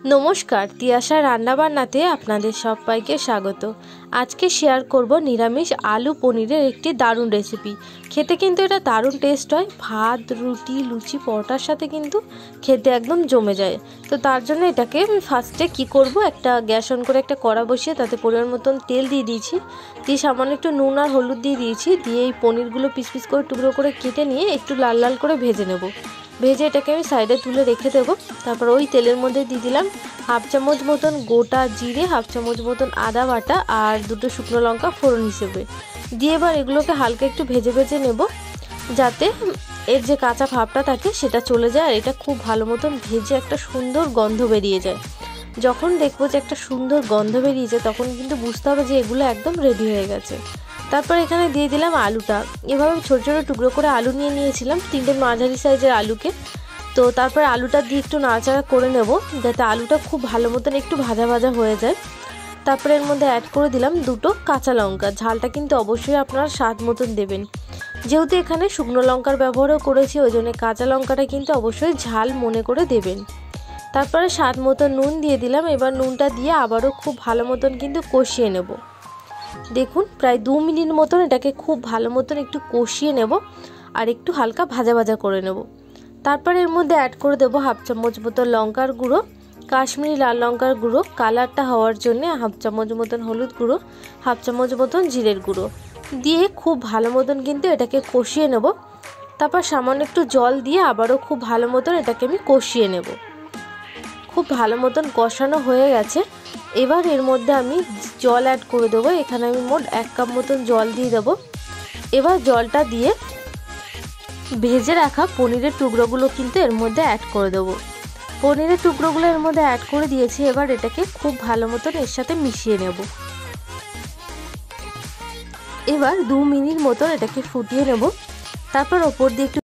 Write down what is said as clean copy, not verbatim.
नमस्कार তিয়াশা রান্নাবান্নাতে আপনাদের সবাইকে স্বাগত। আজকে শেয়ার করব নিরামিষ আলু পনিরের একটি দারুণ রেসিপি। খেতে কিন্তু এটা দারুণ টেস্ট হয়, ভাত রুটি লুচি পরোটার সাথে কিন্তু খেতে একদম জমে যায়। তো তার জন্য এটাকে আমি ফার্স্টে কি করব, একটা গ্যাস অন করে একটা কড়া বসিয়ে তাতে পরিমাণ মতন তেল দিয়ে দিয়েছি, দিয়ে সামান্য একটু নুন আর হলুদ দিয়ে দিয়েছি, দিয়ে এই পনিরগুলো পিস পিস করে টুকরো করে কেটে নিয়ে একটু লাল লাল করে ভেজে নেব। ভেজে এটাকে আমি সাইডে তুলে রেখে দেবো। তারপর ওই তেলের মধ্যে দিয়ে দিলাম হাফ চামচ মতন গোটা জিরে, হাফ চামচ মতন আদা বাটা আর দুটো শুকনো লঙ্কা ফোড়ন হিসেবে দিয়ে এবার এগুলোকে হালকা একটু ভেজে ভেজে নেব, যাতে এর যে কাঁচা ভাবটা থাকে সেটা চলে যায় আর এটা খুব ভালো মতন ভেজে একটা সুন্দর গন্ধ বেরিয়ে যায়। যখন দেখবো যে একটা সুন্দর গন্ধ বেরিয়েছে তখন কিন্তু বুঝতে হবে যে এগুলো একদম রেডি হয়ে গেছে। তারপর এখানে দিয়ে দিলাম আলুটা। এভাবে ছোট ছোট টুকরো করে আলু নিয়ে নিয়েছিলাম, 3টে মাঝারি সাইজের আলুকে। তো তারপর আলুটা দিয়ে একটু নাড়াচাড়া করে নেব, যাতে আলুটা খুব ভালো মতন একটু ভাজা ভাজা হয়ে যায়। তারপরে এর মধ্যে অ্যাড করে দিলাম দুটো কাঁচা লঙ্কা। ঝালটা কিন্তু অবশ্যই আপনারা স্বাদ মতন দেবেন, যেহেতু এখানে শুকনো লঙ্কার ব্যবহারও করেছি ওই জন্য কাঁচা লঙ্কাটা কিন্তু অবশ্যই ঝাল মনে করে দেবেন। তারপরে স্বাদ মতো নুন দিয়ে দিলাম। এবার নুনটা দিয়ে আবারও খুব ভালো মতন কিন্তু কষিয়ে নেব। দেখুন প্রায় 2 মিনিট মতন এটাকে খুব ভালো মতন একটু কষিয়ে নেব আর একটু হালকা ভাজা ভাজা করে নেব। তারপর এর মধ্যে অ্যাড করে দেবো হাফ চামচ মতন লঙ্কার গুঁড়ো, কাশ্মীরি লাল লঙ্কার গুঁড়ো কালারটা হওয়ার জন্য, হাফ চামচ মতন হলুদ গুঁড়ো, হাফ চামচ মতন জিরের গুঁড়ো দিয়ে খুব ভালো মতন কিন্তু এটাকে কষিয়ে নেব। তারপর সামান্য একটু জল দিয়ে আবারও খুব ভালো মতন এটাকে আমি কষিয়ে নেব। খুব ভালো মতন কষানো হয়ে গেছে। এবার এর মধ্যে আমি জল অ্যাড করে দেবো। এখানে আমি মোট 1 কাপ মতন জল দিয়ে দেবো। এবার জলটা দিয়ে ভেজে রাখা পনিরের টুকরোগুলো কিন্তু এর মধ্যে অ্যাড করে দেবো। পনিরের টুকরোগুলো এর মধ্যে অ্যাড করে দিয়েছি। এবার এটাকে খুব ভালো মতন এর সাথে মিশিয়ে নেব। এবার 2 মিনিট মতন এটাকে ফুটিয়ে নেব। তারপর ওপর দিয়ে একটু